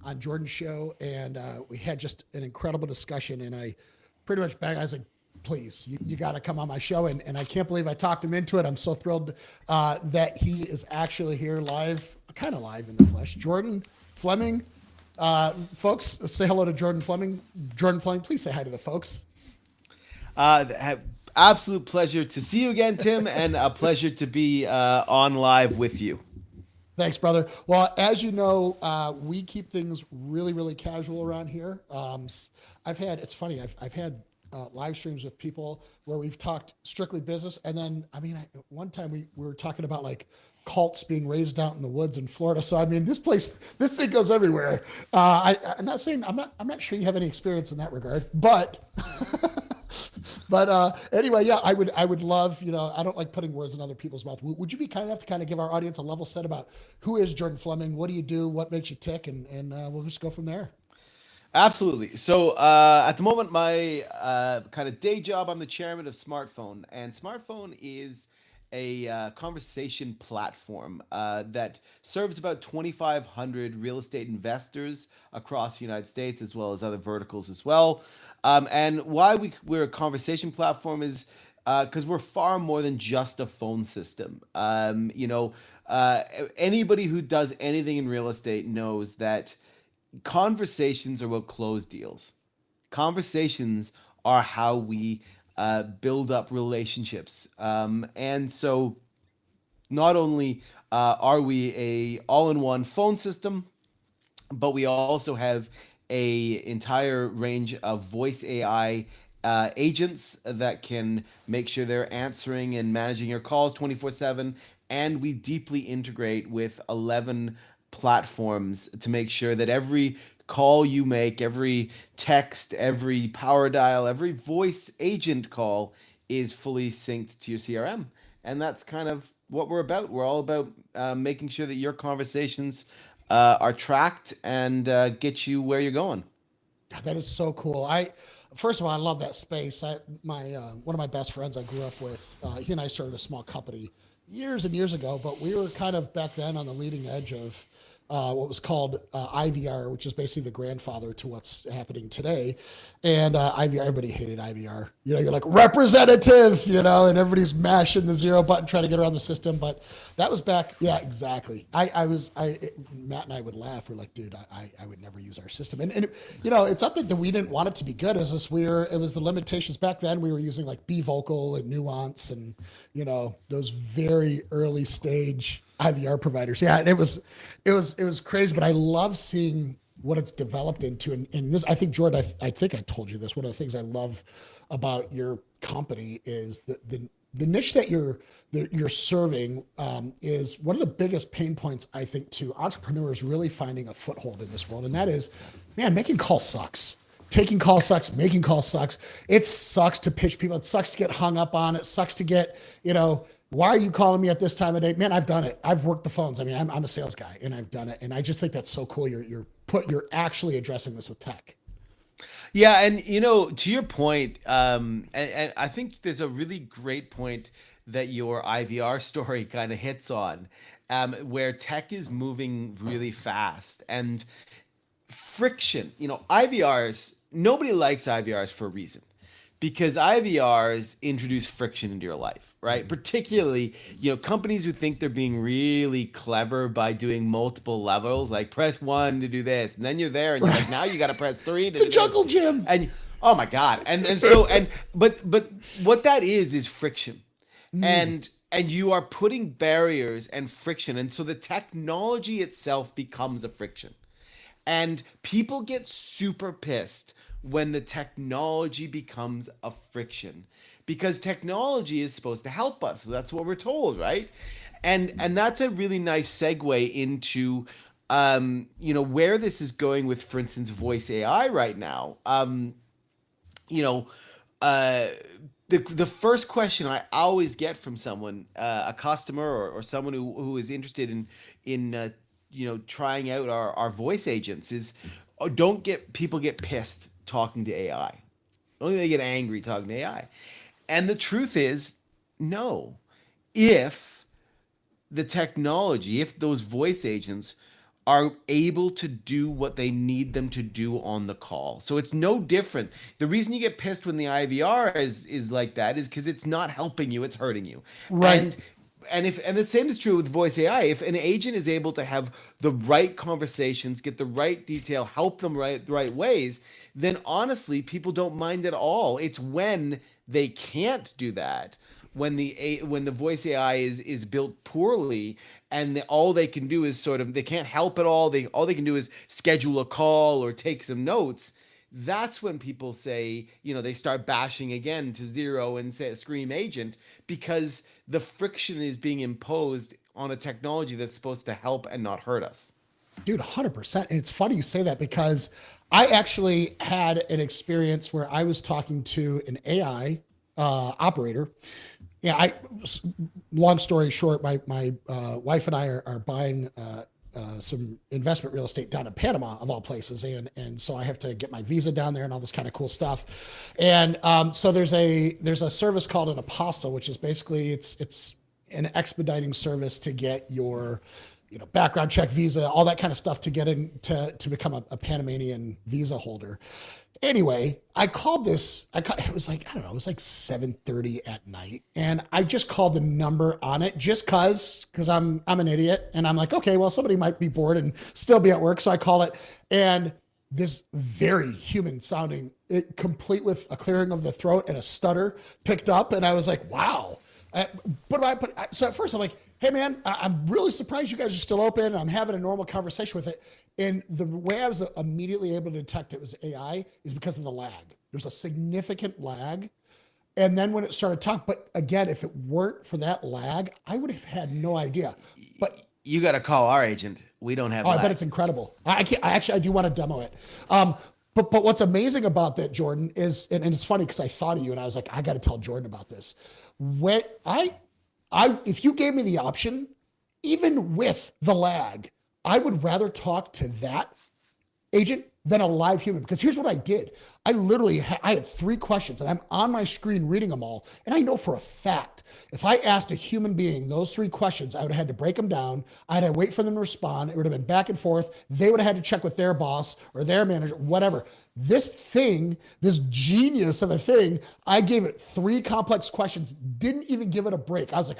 on Jordan's show, and we had just an incredible discussion. And I pretty much begged. I was like, please, you got to come on my show. And I can't believe I talked him into it. I'm so thrilled that he is actually here live, kind of live in the flesh. Jordan Fleming, folks, say hello to Jordan Fleming. Jordan Fleming, please say hi to the folks. Absolute pleasure to see you again, Tim, and a pleasure to be on live with you. Thanks, brother. Well, as you know, we keep things really, really casual around here. It's funny, I've had live streams with people where we've talked strictly business. And then, one time we were talking about like cults being raised out in the woods in Florida. So, this thing goes everywhere. I'm not saying, I'm not sure you have any experience in that regard, but anyway, yeah, I would love, I don't like putting words in other people's mouth. Would you be kind enough to kind of give our audience a level set about who is Jordan Fleming? What do you do? What makes you tick? And we'll just go from there. Absolutely. So at the moment, my kind of day job, I'm the chairman of SmartPhone, and SmartPhone is a conversation platform that serves about 2,500 real estate investors across the United States, as well as other verticals as well. And why we're a conversation platform is because we're far more than just a phone system. Anybody who does anything in real estate knows that conversations are what close deals. Conversations are how we build up relationships. And so not only are we a all-in-one phone system, but we also have a entire range of voice AI agents that can make sure they're answering and managing your calls 24/7. And we deeply integrate with 11 platforms to make sure that every call you make, every text, every power dial, every voice agent call is fully synced to your CRM. And that's kind of what we're about. We're all about making sure that your conversations are tracked and get you where you're going. That is so cool. First of all, I love that space. One of my best friends I grew up with, he and I started a small company years and years ago, but we were kind of back then on the leading edge of what was called IVR, which is basically the grandfather to what's happening today. And IVR, everybody hated IVR. You're like representative, and everybody's mashing the zero button trying to get around the system. But that was back, yeah, exactly. Matt and I would laugh. We're like, dude, I would never use our system. And it's not that we didn't want it to be good. It's just it was the limitations back then. We were using like B vocal and nuance and those very early stage IVR providers. Yeah, and it was crazy, but I love seeing what it's developed into. And this, I think, Jordan, I think I told you this. One of the things I love about your company is the niche that you're serving is one of the biggest pain points, I think, to entrepreneurs really finding a foothold in this world. And that is, man, making calls sucks. Taking calls sucks, making calls sucks. It sucks to pitch people. It sucks to get hung up on. It sucks to get, why are you calling me at this time of day? Man, I've done it. I've worked the phones. I'm a sales guy and I've done it. And I just think that's so cool. You're actually addressing this with tech. Yeah, and to your point, and I think there's a really great point that your IVR story kind of hits on, where tech is moving really fast and friction. IVRs, nobody likes IVRs for a reason. Because IVRs introduce friction into your life, right? Particularly, companies who think they're being really clever by doing multiple levels, like press 1 to do this, and then you're there, and you're like, now you got to press 3 to It's a do jungle this. gym. And oh my god, but what that is friction, and you are putting barriers and friction, and so the technology itself becomes a friction, and people get super pissed when the technology becomes a friction, because technology is supposed to help us. So that's what we're told, right? And that's a really nice segue into where this is going with, for instance, voice AI right now. You know, uh, the first question I always get from someone, a customer or someone who is interested in trying out our voice agents is, oh, don't get people get pissed talking to AI. Only they get angry talking to AI. And the truth is, no. If the technology, if those voice agents are able to do what they need them to do on the call. So it's no different. The reason you get pissed when the IVR is like that is because it's not helping you, it's hurting you. Right. And and the same is true with voice AI. If an agent is able to have the right conversations, get the right detail, help them the right ways, then honestly, people don't mind at all. It's when they can't do that, when the voice AI is built poorly, and all they can do is sort of, they can't help at all. All they can do is schedule a call or take some notes. That's when people say, they start bashing again to zero and say scream agent, because the friction is being imposed on a technology that's supposed to help and not hurt us. Dude, 100%. And it's funny you say that because I actually had an experience where I was talking to an AI operator. Yeah, long story short, my wife and I are buying some investment real estate down in Panama, of all places, and so I have to get my visa down there and all this kind of cool stuff. And so there's a service called an apostle, which is basically it's an expediting service to get your background check, visa, all that kind of stuff to get in to become a Panamanian visa holder. Anyway, I called this. It was like, I don't know, it was like 7:30 at night, and I just called the number on it just because I'm an idiot, and I'm like, okay, well, somebody might be bored and still be at work, so I call it, and this very human sounding, it complete with a clearing of the throat and a stutter, picked up, and I was like, wow. So at first I'm like, hey man, I'm really surprised you guys are still open. I'm having a normal conversation with it. And the way I was immediately able to detect it was AI is because of the lag. There's a significant lag. And then when it started talking, but again, if it weren't for that lag, I would have had no idea. But You got to call our agent. We don't have I lag. bet it's incredible. I can't. I do want to demo it. But what's amazing about that, Jordan, is and it's funny because I thought of you and I was like, I got to tell Jordan about this. When if you gave me the option, even with the lag, I would rather talk to that agent than a live human. Because here's what I did. I literally I had 3 questions and I'm on my screen reading them all. And I know for a fact, if I asked a human being those 3 questions, I would have had to break them down. I'd have to wait for them to respond. It would have been back and forth. They would have had to check with their boss or their manager, whatever. This thing, this genius of a thing, I gave it 3 complex questions, didn't even give it a break. I was like,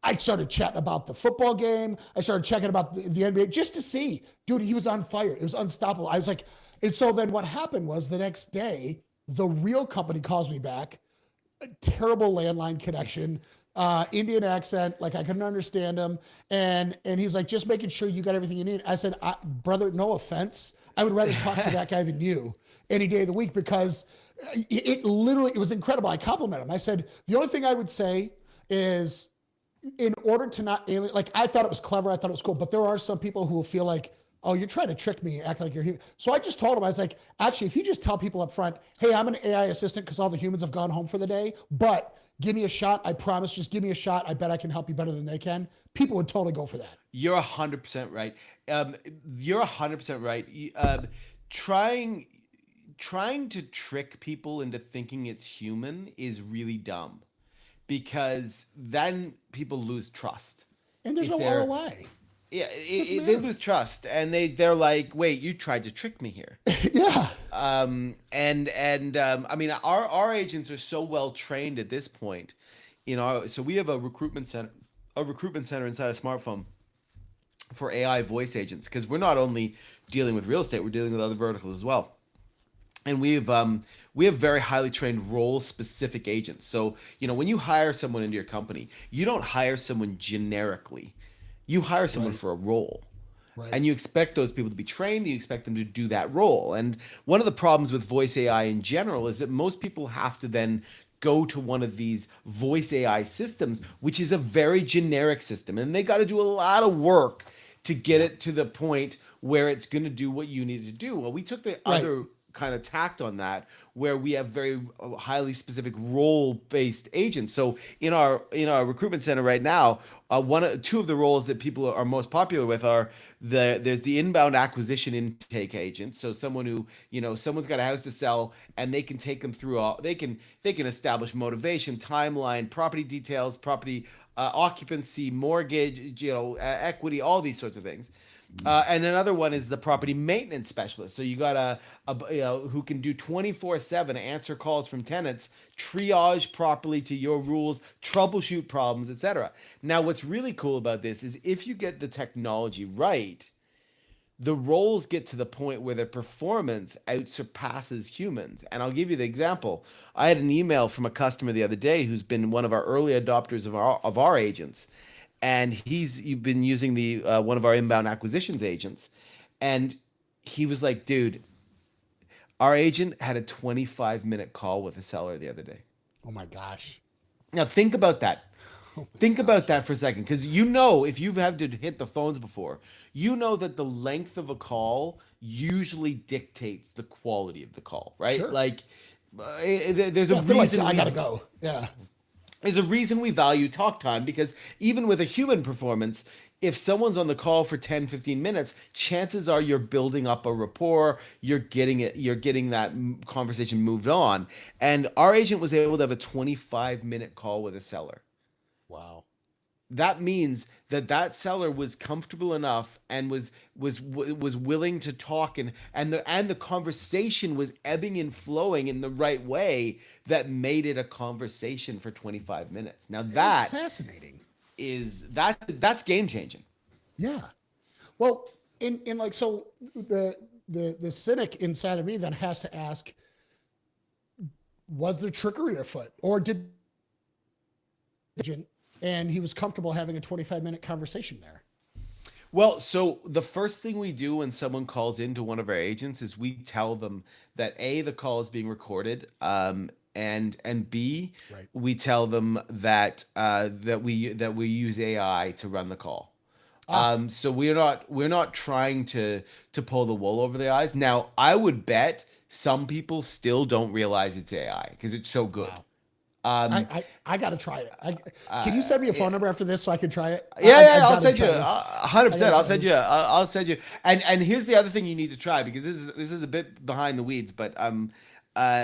I started chatting about the football game. I started checking about the NBA just to see. Dude, he was on fire. It was unstoppable. I was like, and so then what happened was the next day, the real company calls me back. A terrible landline connection, Indian accent, like I couldn't understand him. And he's like, just making sure you got everything you need. I said, brother, no offense. I would rather talk to that guy than you any day of the week because it literally, it was incredible. I complimented him. I said, the only thing I would say is, in order to not alienate, like I thought it was clever, I thought it was cool, but there are some people who will feel like, oh, you're trying to trick me, act like you're human. So I just told him, I was like, actually, if you just tell people up front, hey, I'm an AI assistant because all the humans have gone home for the day, but give me a shot. I promise, just give me a shot. I bet I can help you better than they can. People would totally go for that. You're 100% right. You're 100% right. Trying trying to trick people into thinking it's human is really dumb, because then people lose trust. And there's If no they're ROI. Yeah, Doesn't they matter. lose trust, and they're like, wait, you tried to trick me here. Yeah. I mean, our agents are so well trained at this point. So we have a recruitment center inside a smartphone for AI voice agents, because we're not only dealing with real estate, we're dealing with other verticals as well. And we have very highly trained role specific agents. So, when you hire someone into your company, you don't hire someone generically. You hire someone Right. for a role. Right. And you expect those people to be trained, you expect them to do that role. And one of the problems with voice AI in general is that most people have to then go to one of these voice AI systems, which is a very generic system. And they got to do a lot of work to get Yeah. it to the point where it's going to do what you need to do. Well, we took the Right. other kind of tact on that, where we have very highly specific role based agents. So in our recruitment center right now, two of the roles that people are most popular with are there's the inbound acquisition intake agent. So someone who, someone's got a house to sell, and they can take them through all, they can establish motivation, timeline, property details, property occupancy, mortgage, equity, all these sorts of things. And another one is the property maintenance specialist. So you got who can do 24/7, answer calls from tenants, triage properly to your rules, troubleshoot problems, etc. Now, what's really cool about this is if you get the technology right, the roles get to the point where the performance outsurpasses humans. And I'll give you the example. I had an email from a customer the other day who's been one of our early adopters of our agents, and you've been using the one of our inbound acquisitions agents, and he was like, "Dude, our agent had a 25-minute call with a seller the other day." Oh my gosh. Now think about that. Oh my Think about gosh. that for a second, because you know, if you've had to hit the phones before, you know that the length of a call usually dictates the quality of the call, right? Sure. Like, there's a Yeah, if they're like, reason I we gotta go. Yeah. there's a reason we value talk time, because even with a human performance, if someone's on the call for 10, 15 minutes, chances are you're building up a rapport, you're getting that conversation moved on. And our agent was able to have a 25-minute call with a seller. Wow. That means that that seller was comfortable enough and was willing to talk, and the conversation was ebbing and flowing in the right way that made it a conversation for 25 minutes. Now It's that fascinating. that's game changing. Yeah. Well, in like, so the cynic inside of me then has to ask, was there trickery afoot, or did agent and he was comfortable having a 25-minute conversation there? Well, so the first thing we do when someone calls into one of our agents is we tell them that A, the call is being recorded, and B, Right. we tell them that that we use AI to run the call. Ah, So we're not trying to pull the wool over their eyes. Now, I would bet some people still don't realize it's AI because it's so good. wow. Um, I got to try it. Can you send me a phone number after this so I can try it? Yeah, I yeah, I'll got to send you try this. hundred I got to percent. I'll try send you. this. I'll send you. And here's the other thing you need to try, because this is a bit behind the weeds, but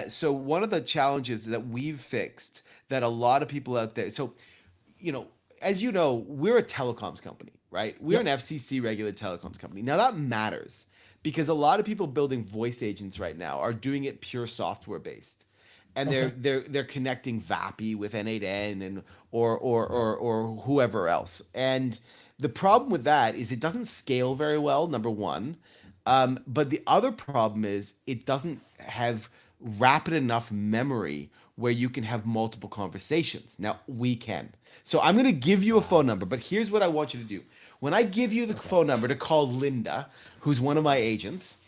so one of the challenges that we've fixed that a lot of people out there, so you know, as you know, we're a telecoms company, right? We're an Yep. FCC regulated telecoms company. Now that matters because a lot of people building voice agents right now are doing it pure software based, and they're Okay. they're they're connecting VAPI with N8N and Right. or whoever else. And the problem with that is it doesn't scale very well, number one. But the other problem is it doesn't have rapid enough memory where you can have multiple conversations. Now we can. So I'm going to give you a phone Wow. number, but here's what I want you to do. When I give you the Okay. phone number to call Linda, who's one of my agents,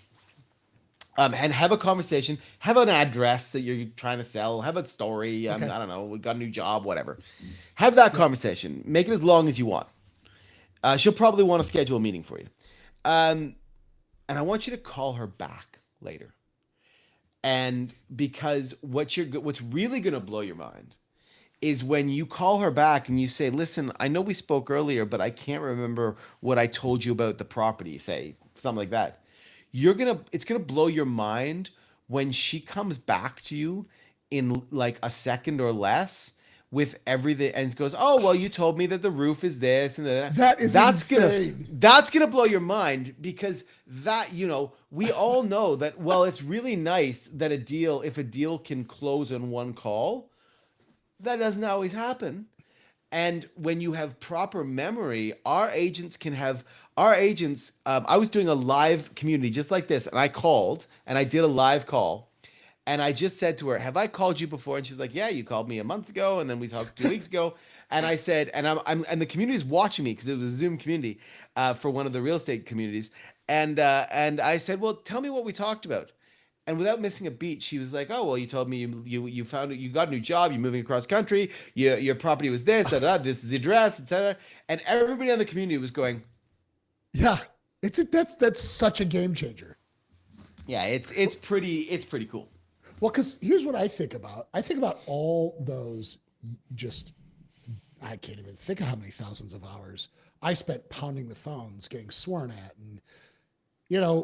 and have a conversation, have an address that you're trying to sell, have a story, Okay. I don't know, we got a new job, whatever. Have that Yep. conversation. Make it as long as you want. She'll probably want to schedule a meeting for you. Um, and I want you to call her back later. And because what's really going to blow your mind is when you call her back and you say, "Listen, I know we spoke earlier, but I can't remember what I told you about the property," say something like that. It's gonna blow your mind when she comes back to you in like a second or less with everything and goes, "Oh, well, you told me that the roof is this and that." That is insane. That's gonna blow your mind, because we all know that, well, it's really nice that if a deal can close in one call, that doesn't always happen. And when you have proper memory, our agents. I was doing a live community just like this, and I called and I did a live call. And I just said to her, "Have I called you before?" And she's like, "Yeah, you called me a month ago, and then we talked 2 weeks ago." And I said, and and the community is watching me because it was a Zoom community for one of the real estate communities. And I said, "Well, tell me what we talked about." And without missing a beat, she was like, "Oh, well, you told me you found you got a new job, you're moving across country, your property was this, da, da, da, this is the address, etc." And everybody in the community was going, Yeah. That's such a game changer. "Yeah, it's pretty cool." Well, because here's what I think about. I think about all those just, I can't even think of how many thousands of hours I spent pounding the phones, getting sworn at. And,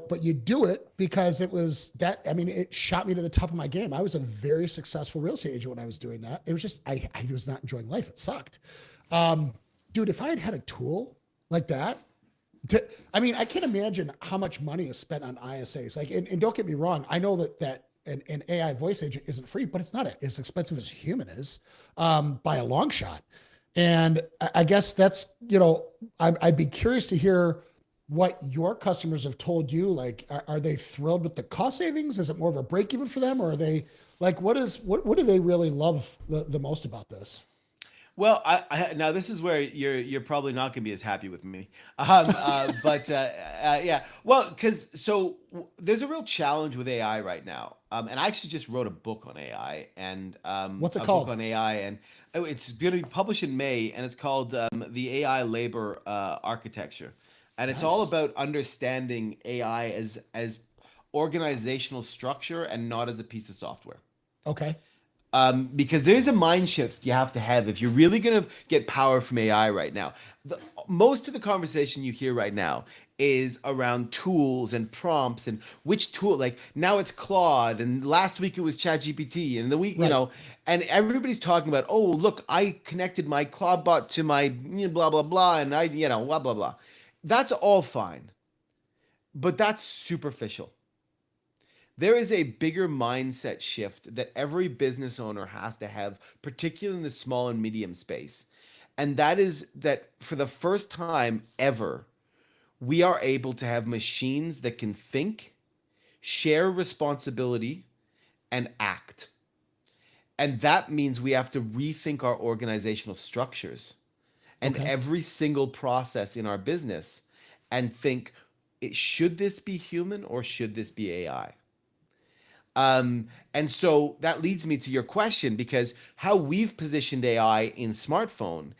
but you do it because it was that, I mean, it shot me to the top of my game. I was a very successful real estate agent when I was doing that. It was just, I was not enjoying life. It sucked. Dude, if I had had a tool like that, I mean, I can't imagine how much money is spent on ISAs. Like, and don't get me wrong, I know that an AI voice agent isn't free, but it's not as expensive as a human is, by a long shot. And I guess that's, I'd be curious to hear what your customers have told you. Like, are they thrilled with the cost savings? Is it more of a break even for them, or are they like, what do they really love the most about this? Well, now this is where you're probably not going to be as happy with me, but yeah, well, because there's a real challenge with AI right now, and I actually just wrote a book on AI and What's it a book called? on AI, and it's going to be published in May, and it's called the AI Labor Architecture, and it's all Nice. about understanding AI as organizational structure and not as a piece of software. Okay. Because there's a mind shift you have to have if you're really going to get power from AI right now. Most of the conversation you hear right now is around tools and prompts and which tool. Like now it's Claude, and last week it was ChatGPT, and the week, Right. and everybody's talking about, oh, look, I connected my Claude bot to my blah blah blah, and blah blah blah. That's all fine, but that's superficial. There is a bigger mindset shift that every business owner has to have, particularly in the small and medium space. And that is that for the first time ever, we are able to have machines that can think, share responsibility, and act. And that means we have to rethink our organizational structures and Okay. every single process in our business and think, should this be human or should this be AI? And so that leads me to your question because how we've positioned AI in smartphone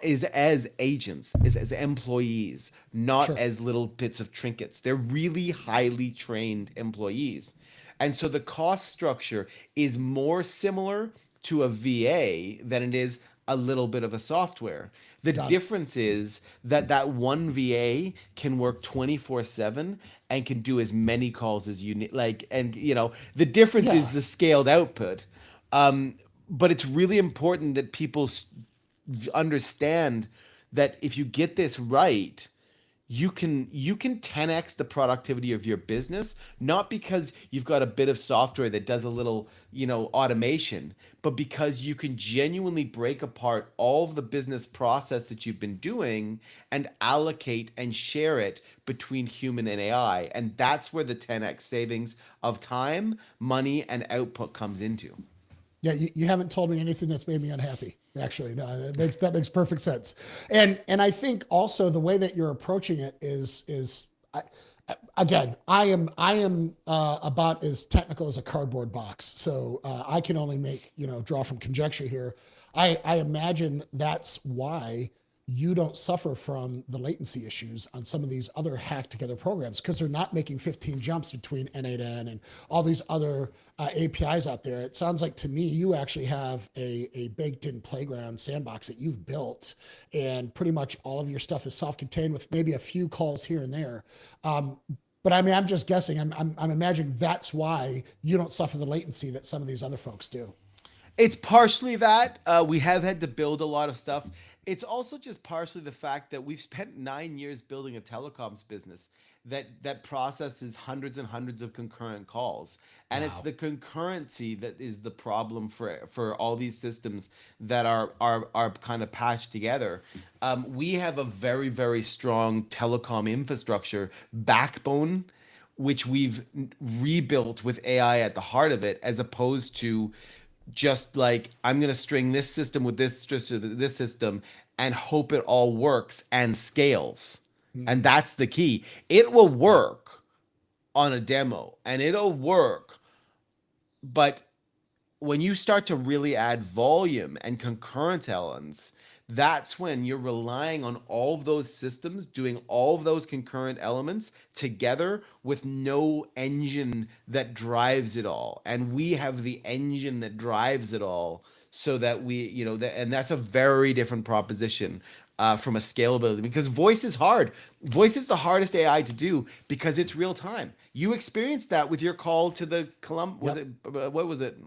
is as agents, is as employees, not Sure. as little bits of trinkets. They're really highly trained employees. And so the cost structure is more similar to a VA than it is a little bit of a software. The Got it. difference is that that one VA can work 24/7 and can do as many calls as you need. Like, and the difference Yeah. is the scaled output. Um, but it's really important that people understand that if you get this right, you can 10x the productivity of your business, not because you've got a bit of software that does a little, automation, but because you can genuinely break apart all of the business process that you've been doing and allocate and share it between human and AI. And that's where the 10x savings of time, money, and output comes into. Yeah, you haven't told me anything that's made me unhappy. Actually, no, that makes perfect sense. And I think also the way that you're approaching it is again, I am about as technical as a cardboard box. So I can only make draw from conjecture here. I imagine that's why you don't suffer from the latency issues on some of these other hacked together programs because they're not making 15 jumps between N8 to N and all these other APIs out there. It sounds like to me you actually have a baked in playground sandbox that you've built, and pretty much all of your stuff is self contained with maybe a few calls here and there. But I mean, I'm just guessing. I'm imagining that's why you don't suffer the latency that some of these other folks do. It's partially that we have had to build a lot of stuff. It's also just partially the fact that we've spent 9 years building a telecoms business that processes hundreds and hundreds of concurrent calls, and it's Wow. the concurrency that is the problem for all these systems that are kind of patched together. We have a very strong telecom infrastructure backbone which we've rebuilt with AI at the heart of it, as opposed to just like I'm gonna string this system with this system and hope it all works and scales. And Mm, that's the key. It will yeah. work on a demo and it'll work, but when you start to really add volume and concurrent elements, that's when you're relying on all of those systems doing all of those concurrent elements together with no engine that drives it all. And we have the engine that drives it all so that and that's a very different proposition from a scalability because voice is hard. Voice is the hardest AI to do because it's real time. You experienced that with your call to the Colum. Was Yep. it what was it?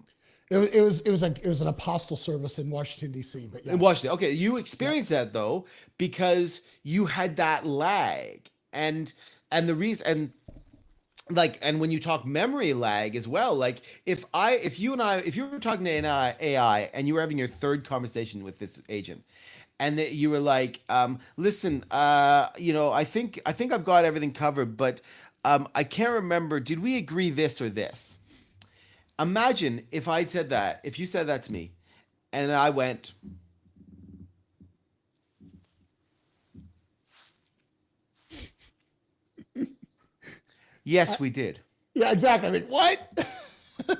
It was an apostle service in Washington D.C. But In yes, Washington. Okay, you yep, experienced that though because you had that lag, and the reason and like and when you talk memory lag as well, like if you and I if you were talking to an AI and you were having your third conversation with this agent, and that you were like, listen, I think I've got everything covered, but I can't remember, did we agree this or this? Imagine if I said that, if you said that to me, and I went, I, yes, we did. yeah, exactly. I mean, what?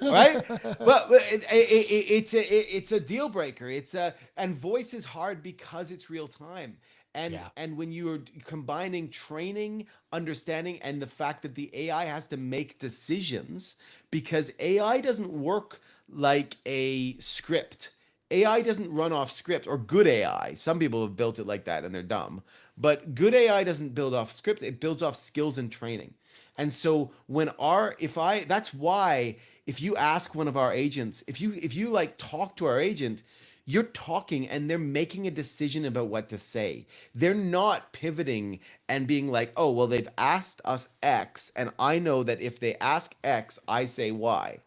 Right? But it's a deal breaker. It's a and voice is hard because it's real time. And Yeah, and when you're combining training, understanding, and the fact that the AI has to make decisions, because AI doesn't work like a script. AI doesn't run off script, or good AI. Some people have built it like that and they're dumb. But good AI doesn't build off script, it builds off skills and training. And so when our if I that's why if you ask one of our agents, if you like talk to our agent, you're talking and they're making a decision about what to say. They're not pivoting and being like, "Oh, well they've asked us X and I know that if they ask X, I say Y."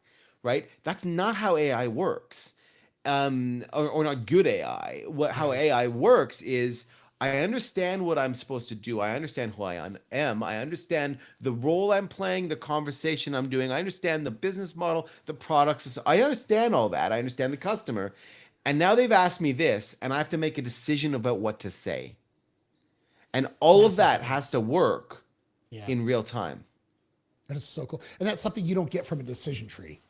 Right? That's not how AI works. Or not good AI. How right. AI works is I understand what I'm supposed to do. I understand who I am. I understand the role I'm playing, the conversation I'm doing. I understand the business model, the products. I understand all that. I understand the customer. And now they've asked me this, and I have to make a decision about what to say. And all of Massive that has to difference. work Yeah, in real time. that is so cool, and that's something you don't get from a decision tree,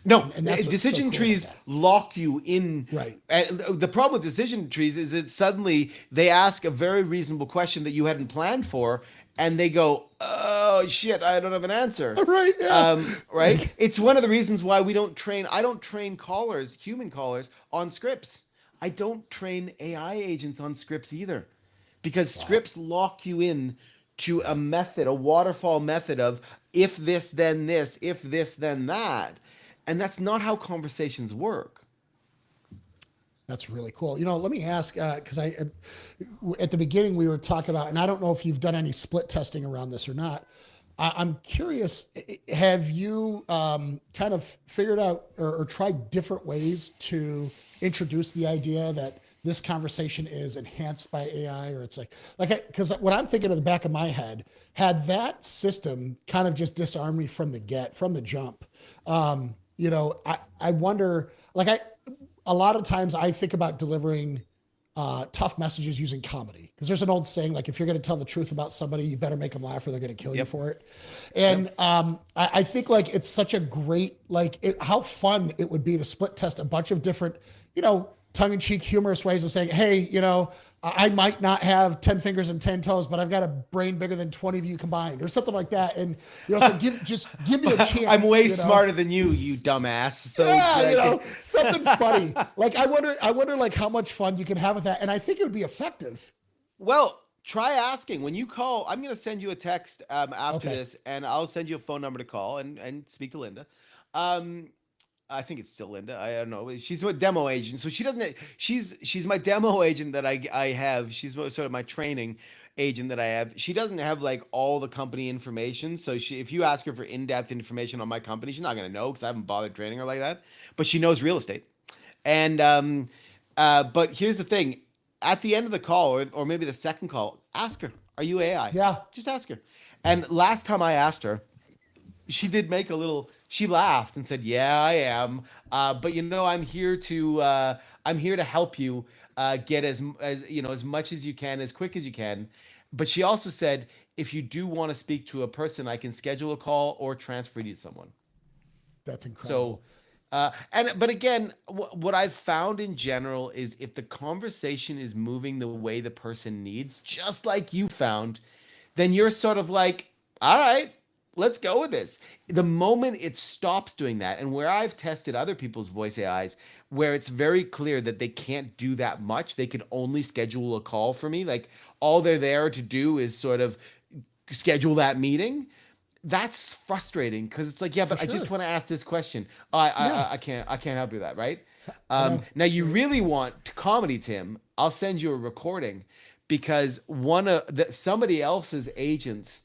No, and that's what's so decision cool about trees that. lock you in. Right. And the problem with decision trees is that suddenly they ask a very reasonable question that you hadn't planned for, and they go, "Oh shit, I don't have an answer." Right. Yeah. Right? It's one of the reasons why we don't train. I don't train callers, human callers, on scripts. I don't train AI agents on scripts either, because Wow. scripts lock you in to a Yep. method, a waterfall method of if this, then this, if this, then that. And that's not how conversations work. That's really cool. Let me ask, because at the beginning we were talking about, and I don't know if you've done any split testing around this or not. I'm curious, have you kind of figured out or tried different ways to introduce the idea that this conversation is enhanced by AI, or it's because what I'm thinking in the back of my head, had that system kind of just disarmed me from the jump. I wonder, a lot of times I think about delivering tough messages using comedy, because there's an old saying, like, if you're going to tell the truth about somebody, you better make them laugh or they're going to kill you Yep. for it. Yep. And I think, like, it's such a great, how fun it would be to split test a bunch of different, tongue-in-cheek humorous ways of saying, hey, I might not have 10 fingers and 10 toes, but I've got a brain bigger than 20 of you combined, or something like that. And so give me a I'm chance, way smarter than you dumbass. So it's yeah, like, something funny. Like, I wonder like how much fun you can have with that, and I think it would be effective. well, try asking when you call. I'm gonna send you a text after Okay. this, and I'll send you a phone number to call and speak to Linda. Um, I think it's still Linda. I don't know. She's a demo agent, so she doesn't. She's my demo agent that I have. She's sort of my training agent that I have. She doesn't have like all the company information. So if you ask her for in-depth information on my company, she's not gonna know because I haven't bothered training her like that. But she knows real estate. And but here's the thing: at the end of the call, or maybe the second call, ask her, "Are you AI?" Yeah. Just ask her. And last time I asked her, she did make a little, she laughed and said, "Yeah, I am, but I'm here to help you get as much as you can, as quick as you can." But she also said, "If you do want to speak to a person, I can schedule a call or transfer you to someone." That's So, incredible. but again, what I've found in general is if the conversation is moving the way the person needs, just like you found, then you're sort of like, all right, let's go with this. The moment it stops doing that, and where I've tested other people's voice AIs, where it's very clear that they can't do that much, they can only schedule a call for me. Like all they're there to do is sort of schedule that meeting, that's frustrating because it's like, yeah, For but I just sure. want to ask this question. Oh, I, I Yeah, I can't help you with that, right? I know. Now you really want comedy, Tim? I'll send you a recording because somebody else's agents,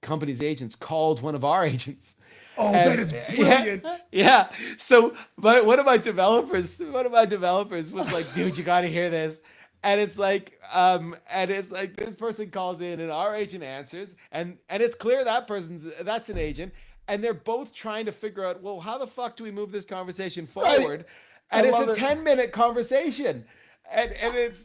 company's agents, called one of our agents, Oh, that and is yeah, brilliant. yeah. So, but one of my developers was like, dude, you got to hear this. And it's like this person calls in and our agent answers and it's clear that's an agent, and they're both trying to figure out, well, how the fuck do we move this conversation Right. forward? I And it's a love it. 10-minute conversation. And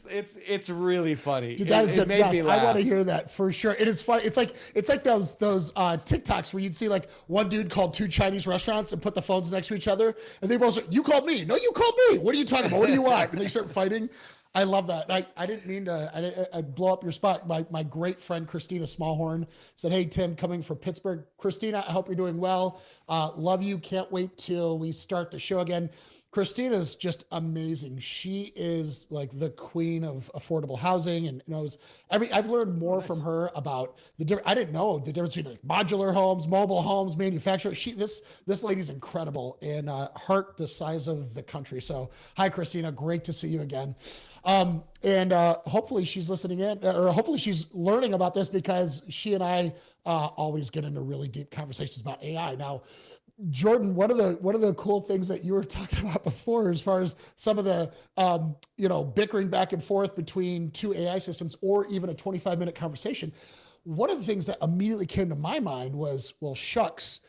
it's really funny. Dude, that It, is it good. made Yes, me I want laugh. to hear that for sure. It is funny. It's like those TikToks where you'd see like one dude called two Chinese restaurants and put the phones next to each other, and they both say, "You called me. No, you called me. What are you talking about? What do you want?" And they start fighting. I love that. I didn't mean to. I'd blow up your spot. My great friend Christina Smallhorn said, "Hey Tim, coming from Pittsburgh. Christina, I hope you're doing well. Love you. Can't wait till we start the show again." Christina's just amazing. She is like the queen of affordable housing and knows every. I've learned Oh, more from nice. her about the different. I didn't know the difference between like modular homes, mobile homes, manufacturer. This lady's incredible and heart the size of the country. So hi, Christina. Great to see you again. And hopefully she's listening in, or hopefully she's learning about this because she and I always get into really deep conversations about AI. Now, Jordan, one of the cool things that you were talking about before, as far as some of the bickering back and forth between two AI systems, or even a 25-minute conversation. One of the things that immediately came to my mind was, well, shucks,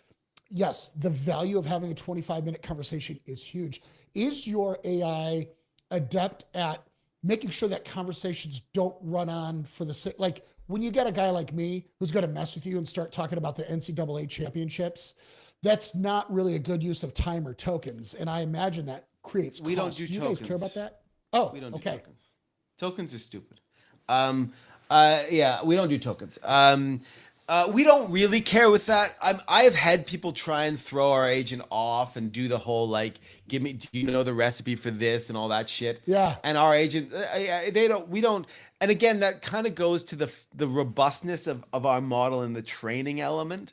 yes, the value of having a 25-minute conversation is huge. Is your AI adept at making sure that conversations don't run on for the sake? Like when you get a guy like me who's going to mess with you and start talking about the NCAA championships, that's not really a good use of time or tokens. And I imagine that creates We don't costs. do Do you guys care about tokens. that? Oh, We don't do okay. tokens. Tokens are stupid. Um, yeah, we don't do tokens. We don't really care with that. I've had people try and throw our agent off and do the whole like, give me, do you know the recipe for this and all that shit? Yeah. And our agent, they don't, we don't. And again, that kind of goes to the robustness of our model and the training element.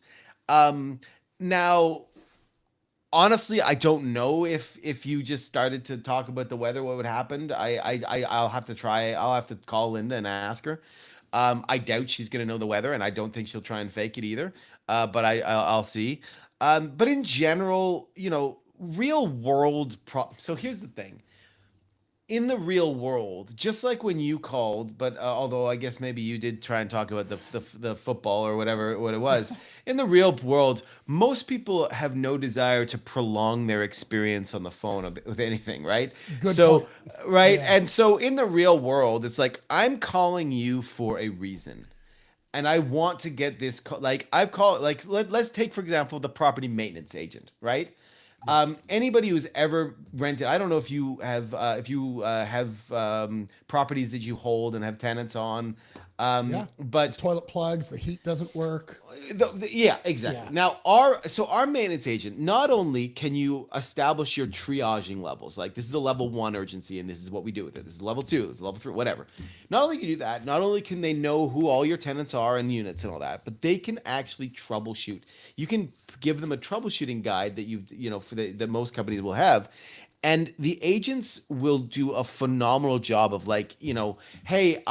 Um, Now, honestly, I don't know if you just started to talk about the weather, what would happen. I'll have to try. I'll have to call Linda and ask her. I doubt she's gonna know the weather, and I don't think she'll try and fake it either. But I'll see. But in general, real world So here's the thing: in the real world, just like when you called, but although I guess maybe you did try and talk about the football or whatever what it was, in the real world, most people have no desire to prolong their experience on the phone with anything, right? Good So, point. right, Yeah. and so in the real world, it's like I'm calling you for a reason. And I want to get this like I've called like let's take for example the property maintenance agent, right? Yep. Anybody who's ever rented, I don't know if you have properties that you hold and have tenants on, Yeah. The but toilet plugs, the heat doesn't work. yeah, exactly. Yeah. Now, our maintenance agent, not only can you establish your triaging levels, like this is a level 1 urgency, and this is what we do with it. This is level 2, this is level 3, whatever. Not only can you do that, not only can they know who all your tenants are and units and all that, but they can actually troubleshoot. You can give them a troubleshooting guide that that most companies will have. And the agents will do a phenomenal job of like, hey,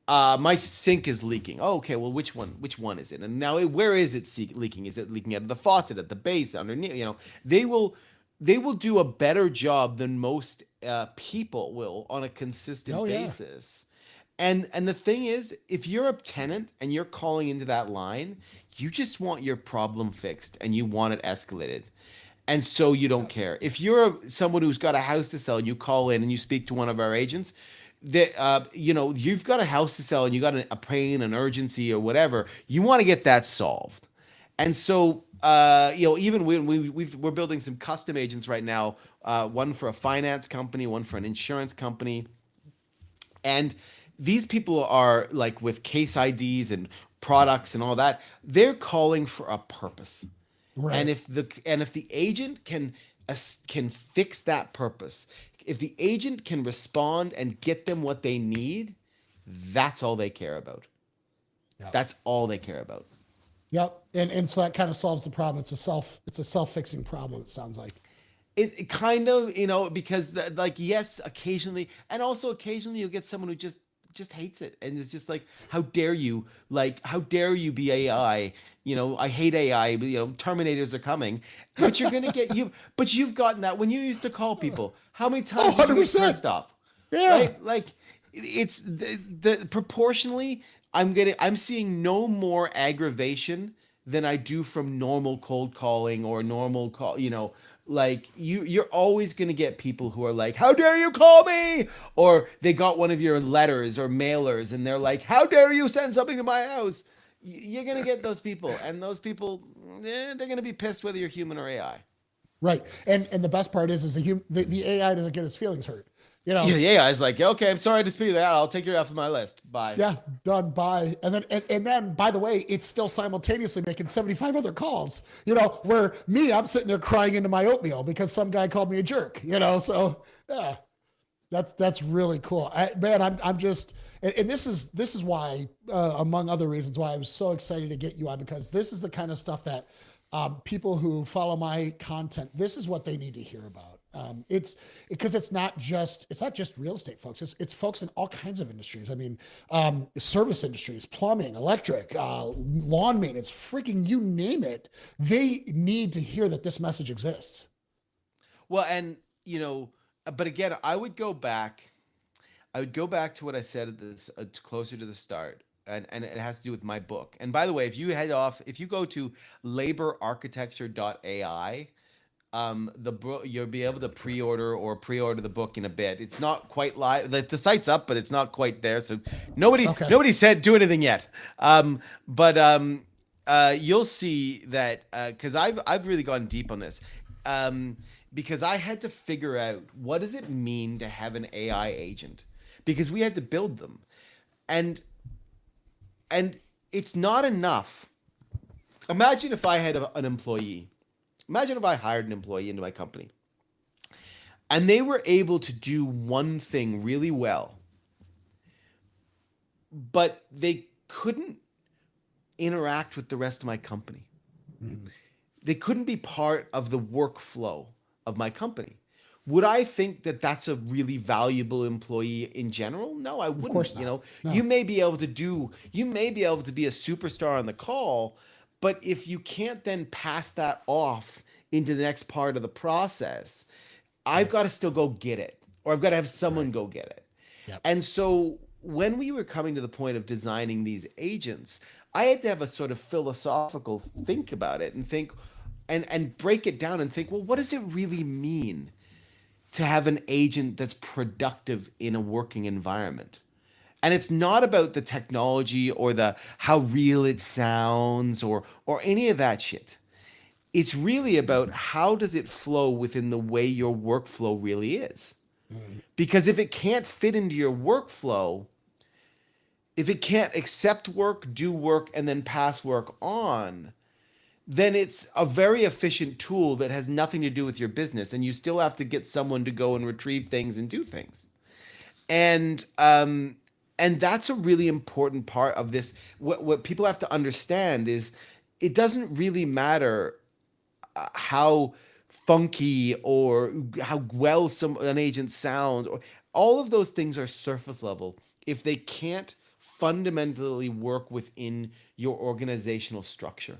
my sink is leaking. Oh, okay. Well, which one? Which one is it? And now, where is it leaking? Is it leaking out of the faucet, at the base, underneath? They will, they will do a better job than most people will on a consistent Oh yeah. basis. And the thing is, if you're a tenant and you're calling into that line, you just want your problem fixed and you want it escalated. And so you don't Yep. care. If you're someone who's got a house to sell and you call in and you speak to one of our agents, that you've got a house to sell and you got a pain, an urgency, or whatever, you want to get that solved. And so even when we're building some custom agents right now, one for a finance company, one for an insurance company, and these people are like with case IDs and products and all that. They're calling for a purpose. And Right. if the agent can fix that purpose, if the agent can respond and get them what they need, that's all they care about. Yep. That's all they care about. Yep. And so that kind of solves the problem. It's a self-fixing problem, it sounds like. It kind of, because like, yes, occasionally, and also occasionally you'll get someone who just hates it, and it's just like, how dare you, like, how dare you be AI? I hate AI, but, Terminators are coming. But you've gotten that when you used to call people. How many Oh, times did you get 100%. pissed off? Yeah. Right? Like, it's the proportionally, I'm seeing no more aggravation than I do from normal cold calling or normal call, like, you're always going to get people who are like, how dare you call me? Or they got one of your letters or mailers and they're like, how dare you send something to my house? You're going to get those people, and those people, they're going to be pissed whether you're human or AI. Right. And the best part is the AI doesn't get his feelings hurt. You Yeah, know, yeah. I was like, okay, I'm sorry to speak that. I'll take you off of my list. Bye. yeah, done by. And then by the way, it's still simultaneously making 75 other calls. Where me, I'm sitting there crying into my oatmeal because some guy called me a jerk, so yeah. That's really cool. Man, I'm just, and this is why, among other reasons, why I was so excited to get you on, because this is the kind of stuff that people who follow my content, this is what they need to hear about. It's because it's not just real estate folks. It's folks in all kinds of industries. I mean, service industries, plumbing, electric, lawn maintenance, freaking you name it. They need to hear that this message exists. Well, and, but again, I would go back to what I said at this, closer to the start, and it has to do with my book. And by the way, if you go to laborarchitecture.ai, the book, you'll be able to pre-order the book in a bit. It's not quite live. The site's up, but it's not quite there. So nobody Okay. nobody said do anything yet. But you'll see that, because I've really gone deep on this. Because I had to figure out, what does it mean to have an AI agent, because we had to build them, and and it's not enough. Imagine if I had an employee. Imagine if I hired an employee into my company and they were able to do one thing really well, but they couldn't interact with the rest of my company. Mhm. They couldn't be part of the workflow of my company. Would I think that that's a really valuable employee in general? No, I Of wouldn't. course not. You No. may be able to be a superstar on the call, but if you can't then pass that off into the next part of the process, I've Right. got to still go get it, or I've got to have someone Right. go get it. Yep. And so when we were coming to the point of designing these agents, I had to have a sort of philosophical think about it, and think, and break it down and think, well, what does it really mean to have an agent that's productive in a working environment? And it's not about the technology or the how real it sounds, or any of that shit. It's really about, how does it flow within the way your workflow really is. Mhm. Because if it can't fit into your workflow, if it can't accept work, do work, and then pass work on, then it's a very efficient tool that has nothing to do with your business, and you still have to get someone to go and retrieve things and do things. And that's a really important part of this. What people have to understand is, it doesn't really matter how funky or how well an agent sounds, or all of those things are surface level if they can't fundamentally work within your organizational structure.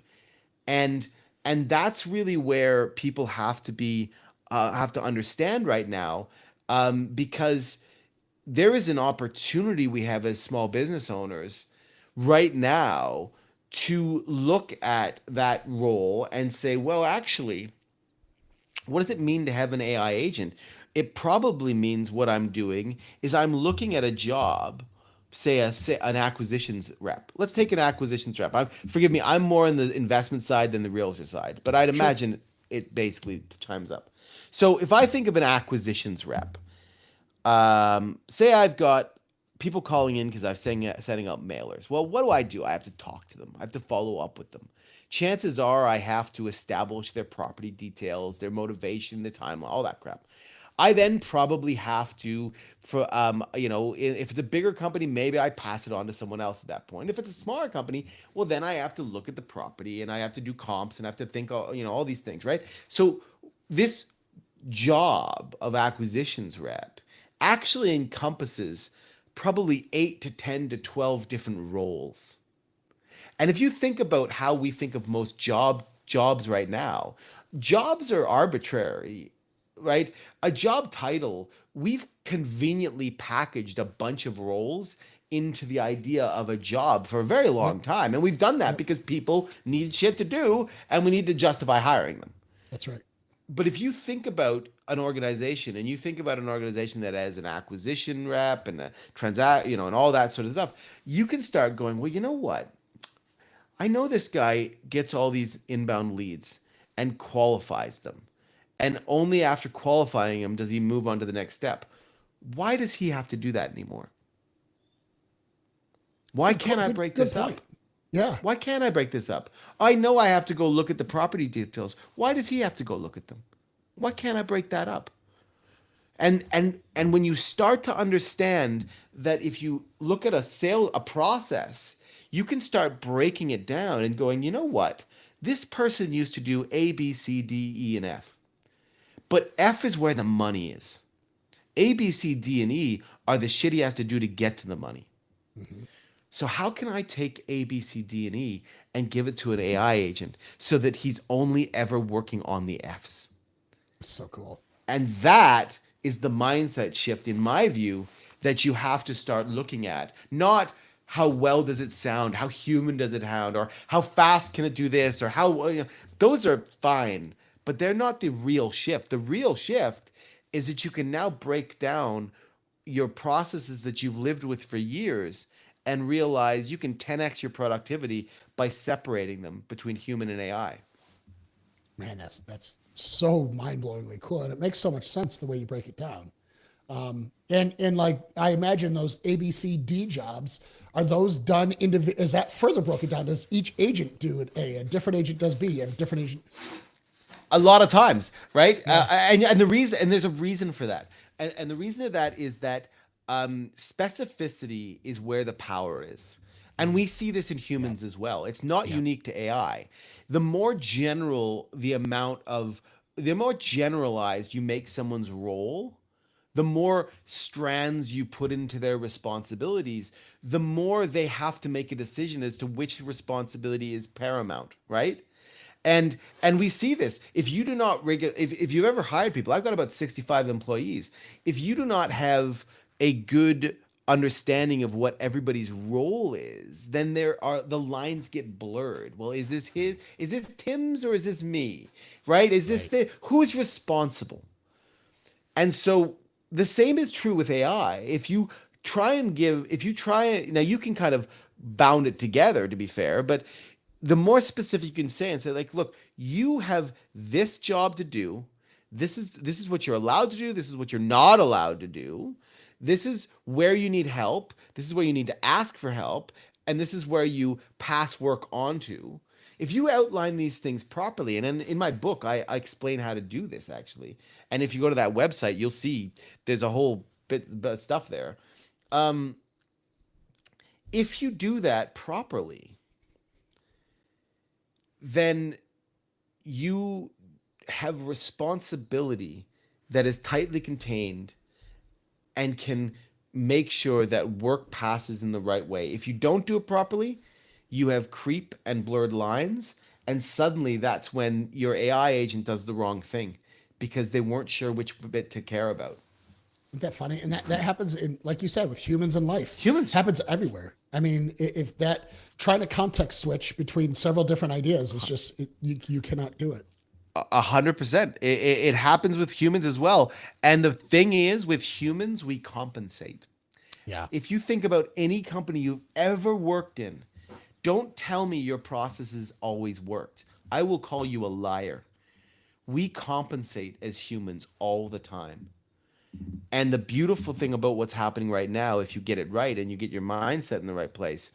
And and that's really where people have to understand right now, because there is an opportunity we have as small business owners right now to look at that role and say, well, actually, what does it mean to have an AI agent? It probably means, what I'm doing is, I'm looking at a job, say an acquisitions rep. Let's take an acquisitions rep. Forgive me, I'm more on the investment side than the realtor side, but I'd Sure. imagine it basically chimes up. So if I think of an acquisitions rep, say I've got people calling in because I'm setting up mailers. Well, what do? I have to talk to them. I have to follow up with them. Chances are I have to establish their property details, their motivation, their timeline, all that crap. I then probably have to, for if it's a bigger company, maybe I pass it on to someone else at that point. If it's a smaller company, well, then I have to look at the property and I have to do comps and I have to think, all these things, right? So this job of acquisitions rep actually encompasses probably 8 to 10 to 12 different roles. And if you think about how we think of most jobs right now, jobs are arbitrary, right? A job title, we've conveniently packaged a bunch of roles into the idea of a job for a very long Yep. time. And we've done that Yep. because people need shit to do and we need to justify hiring them. That's right. But if you think about an organization and you think about an organization that has an acquisition rep and a transact, and all that sort of stuff, you can start going, well, you know what? I know this guy gets all these inbound leads and qualifies them. And only after qualifying them does he move on to the next step. Why does he have to do that anymore? Why can't I break Good this point. up? Yeah. Why can't I break this up? I know I have to go look at the property details. Why does he have to go look at them? Why can't I break that up? And when you start to understand that if you look at a process, you can start breaking it down and going, you know what? This person used to do A, B, C, D, E, and F. But F is where the money is. A, B, C, D, and E are the shit he has to do to get to the money. Hmm. So how can I take A, B, C, D, and E and give it to an AI agent so that he's only ever working on the Fs? So cool. And that is the mindset shift, in my view, that you have to start looking at. Not how well does it sound, how human does it sound, or how fast can it do this, or how, those are fine, but they're not the real shift. The real shift is that you can now break down your processes that you've lived with for years and realize you can 10x your productivity by separating them between human and AI. Man, that's so mind-blowingly cool, and it makes so much sense the way you break it down. And like I imagine those ABCD jobs, are those done is that further broken down? Does each agent do an A, a different agent does B, and a different agent? A lot of times, right? Yeah. And the reason, and there's a reason for that, and the reason of that is that specificity is where the power is, and we see this in Yeah. humans as well. It's not Yeah. unique to AI. The more general the more generalized you make someone's role, the more strands you put into their responsibilities, the more they have to make a decision as to which responsibility is paramount, right? And we see this. If you do not if you've ever hired people, I've got about 65 employees. If you do not have a good understanding of what everybody's role is, then the lines get blurred. Well, is this Tim's or is this me? Right? Is this Right. the who's responsible? And so the same is true with AI. If you try, now you can kind of bound it together to be fair, but the more specific you can say and say, like, look, you have this job to do. This is what you're allowed to do. This is what you're not allowed to do. This is where you need help. This is where you need to ask for help. And this is where you pass work on to. If you outline these things properly, and in my book, I explain how to do this actually. And if you go to that website, you'll see there's a whole bit of stuff there. Um, if you do that properly, then you have responsibility that is tightly contained and can make sure that work passes in the right way. If you don't do it properly, you have creep and blurred lines, and suddenly that's when your AI agent does the wrong thing because they weren't sure which bit to care about. Isn't that funny? And that happens in, like you said, with humans and life. Humans. Happens everywhere. I mean, if that trying to context switch between several different ideas is just you cannot do it. 100%. It happens with humans as well. And the thing is, with humans, we compensate. Yeah. If you think about any company you've ever worked in, don't tell me your processes always worked. I will call you a liar. We compensate as humans all the time. And the beautiful thing about what's happening right now, if you get it right and you get your mindset in the right place,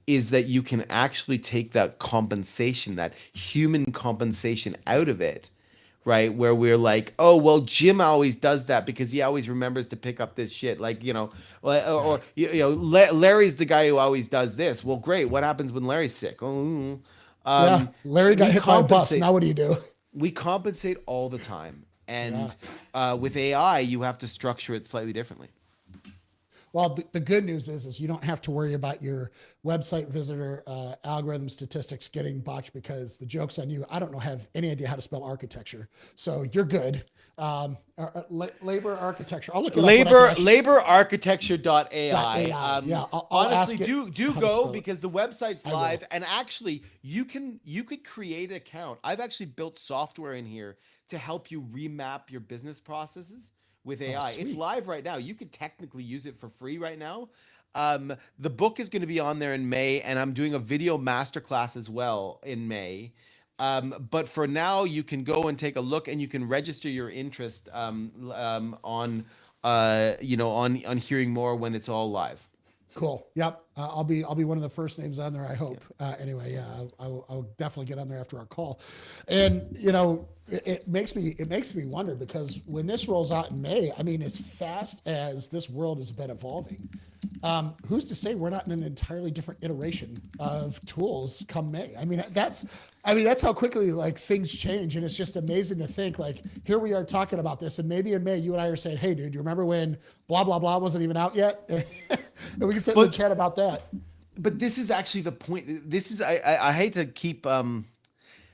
is that you can actually take that compensation, that human compensation out of it, right? Where we're like, oh, well, Jim always does that because he always remembers to pick up this shit. Like, Yeah. Larry's the guy who always does this. Well, great. What happens when Larry's sick? Oh, Yeah. Larry got we hit by a bus. compensate. Now what do you do? We compensate all the time. Yeah. And with AI, you have to structure it slightly differently. Well, the good news is you don't have to worry about your website visitor algorithm statistics getting botched because the joke's on you. I don't know, have any idea how to spell architecture, so you're good. Labor architecture. I'll look it up when I can actually. Laborarchitecture.ai. Yeah, I'll Honestly, ask it do how to go spell it. because the website's I will. live, and actually you could create an account. I've actually built software in here to help you remap your business processes with Oh, AI. It's sweet. live right now. You could technically use it for free right now. The book is going to be on there in May, and I'm doing a video masterclass as well in May. But for now, you can go and take a look, and you can register your interest on on hearing more when it's all live. Cool. Yep. I'll be one of the first names on there. I hope. Anyway, yeah, I'll definitely get on there after our call. And it makes me wonder because when this rolls out in May, I mean, as fast as this world has been evolving, who's to say we're not in an entirely different iteration of tools come May? I mean, that's how quickly like things change, and it's just amazing to think like here we are talking about this, and maybe in May you and I are saying, "Hey, dude, you remember when blah blah blah wasn't even out yet?" and we can sit there and But chat about that. this is actually the point. This is I hate to keep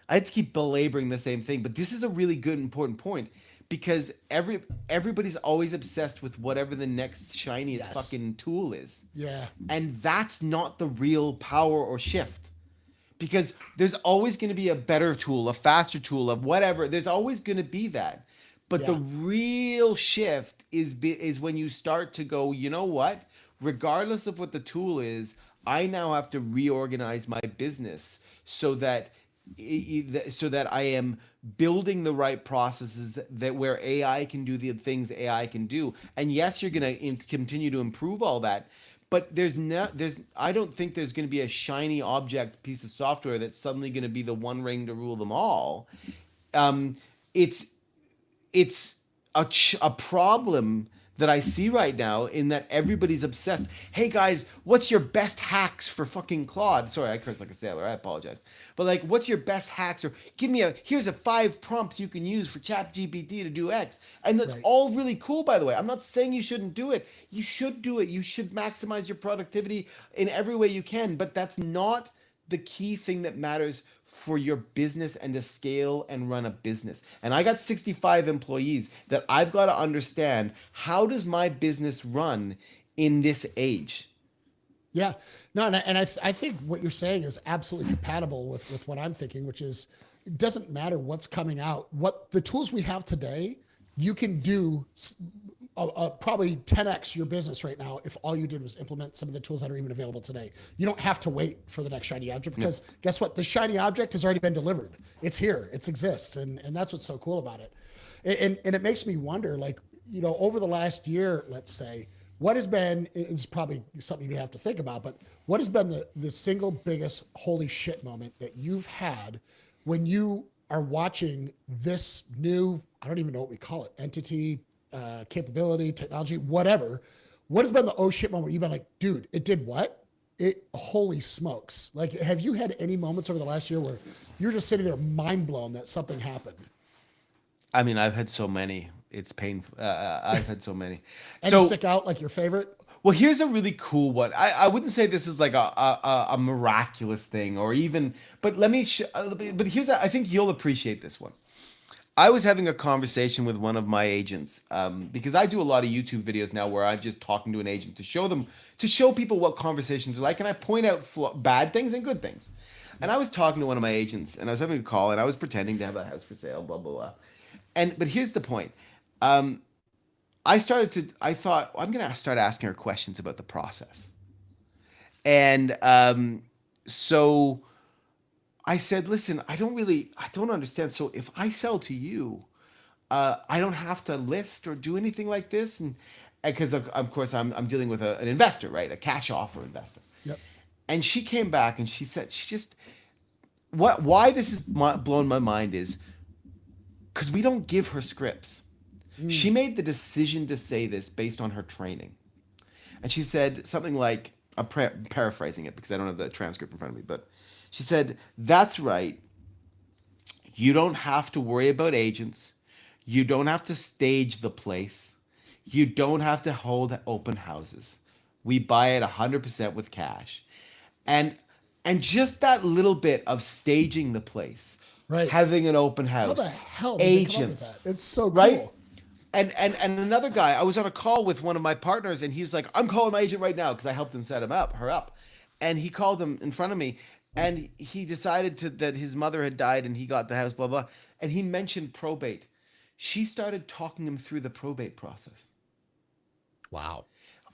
I hate to keep belaboring the same thing, but this is a really good important point because everybody's always obsessed with whatever the next shiniest Yes. fucking tool is. Yeah. And that's not the real power or shift. Because there's always going to be a better tool, a faster tool, of whatever. There's always going to be that. But the Yeah. real shift is when you start to go, you know what? Regardless of what the tool is, I now have to reorganize my business so that I am building the right processes that where AI can do the things AI can do. And yes, you're going to continue to improve all that, but there's I don't think there's going to be a shiny object piece of software that's suddenly going to be the one ring to rule them all. Um, it's it's a problem that I see right now in that everybody's obsessed. Hey guys, what's your best hacks for fucking Claude? Sorry, I curse like a sailor. I apologize. But like, what's your best hacks? Or give me here's a 5 prompts you can use for ChatGPT to do X. And that's Right. all really cool, by the way. I'm not saying you shouldn't do it. You should do it. You should maximize your productivity in every way you can. But that's not the key thing that matters for your business and to scale and run a business. And I got 65 employees that I've got to understand how does my business run in this age? Yeah. No, and I think what you're saying is absolutely compatible with what I'm thinking, which is it doesn't matter what's coming out. What the tools we have today, you can do probably 10x your business right now if all you did was implement some of the tools that are even available today. You don't have to wait for the next shiny object No. because guess what? The shiny object has already been delivered. It's here. It exists, and that's what's so cool about it. And it makes me wonder, like over the last year, let's say, what has been? It's probably something you have to think about, but what has been the single biggest holy shit moment that you've had when you are watching this new, I don't even know what we call it, entity, capability, technology, whatever. What has been the oh shit moment where you've been like, dude, it did what? It holy smokes. Like, have you had any moments over the last year where you're just sitting there mind blown that something happened? I mean, I've had so many. It's painful. I've had so many. Any So, stick out like your favorite? well, here's a really cool one. I wouldn't say this is like a miraculous thing or even, but but I think you'll appreciate this one. I was having a conversation with one of my agents because I do a lot of YouTube videos now where I'm just talking to an agent to show people what conversations are like, and I point out bad things and good things. And I was talking to one of my agents, and I was having a call, and I was pretending to have a house for sale, blah blah blah. But here's the point. Um, I thought, well, I'm gonna start asking her questions about the process, and so I said, listen, I don't understand. So if I sell to you, I don't have to list or do anything like this, and because of course I'm dealing with an investor, right, a cash offer investor. Yep. And she came back and she said, she just what why this has blown my mind is because we don't give her scripts. She Mm, made the decision to say this based on her training. And she said something like, I'm paraphrasing it because I don't have the transcript in front of me, but she said, "That's right. You don't have to worry about agents. You don't have to stage the place. You don't have to hold open houses. We buy it 100% with cash." And and just that little bit of staging the place, right. having an open How the house, hell did they come up with agents, that? It's so right? cool. And another guy, I was on a call with one of my partners, and he was like, "I'm calling my agent right now," because I helped him set her up, and he called him in front of me, and he decided that his mother had died, and he got the house, blah blah, and he mentioned probate. She started talking him through the probate process. Wow.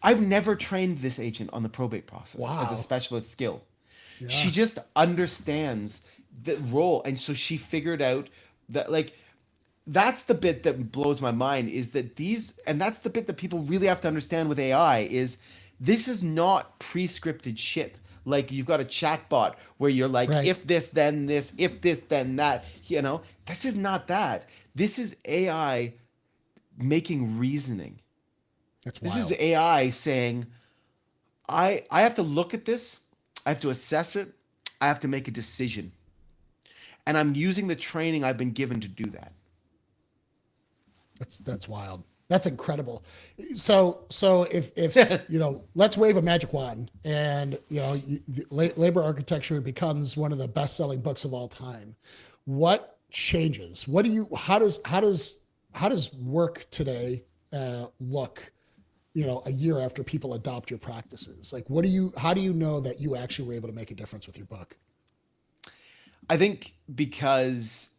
I've never trained this agent on the probate process as a Wow. specialist skill. She Yeah. just understands the role, and so she figured out that, like, that's the bit that blows my mind, is that these, and that's the bit that people really have to understand with AI, is this is not pre-scripted shit. Like, you've got a chatbot where you're like, Right. if this then this, if this then that, this is not that. This is AI making reasoning. That's This is wild. AI saying, I have to look at this, I have to assess it, I have to make a decision, and I'm using the training I've been given to do that. That's wild. That's incredible. So if let's wave a magic wand, and labor architecture becomes one of the best selling books of all time. What changes? What do you? How does work today look? A year after people adopt your practices, like what do you? How do you know that you actually were able to make a difference with your book? I think because,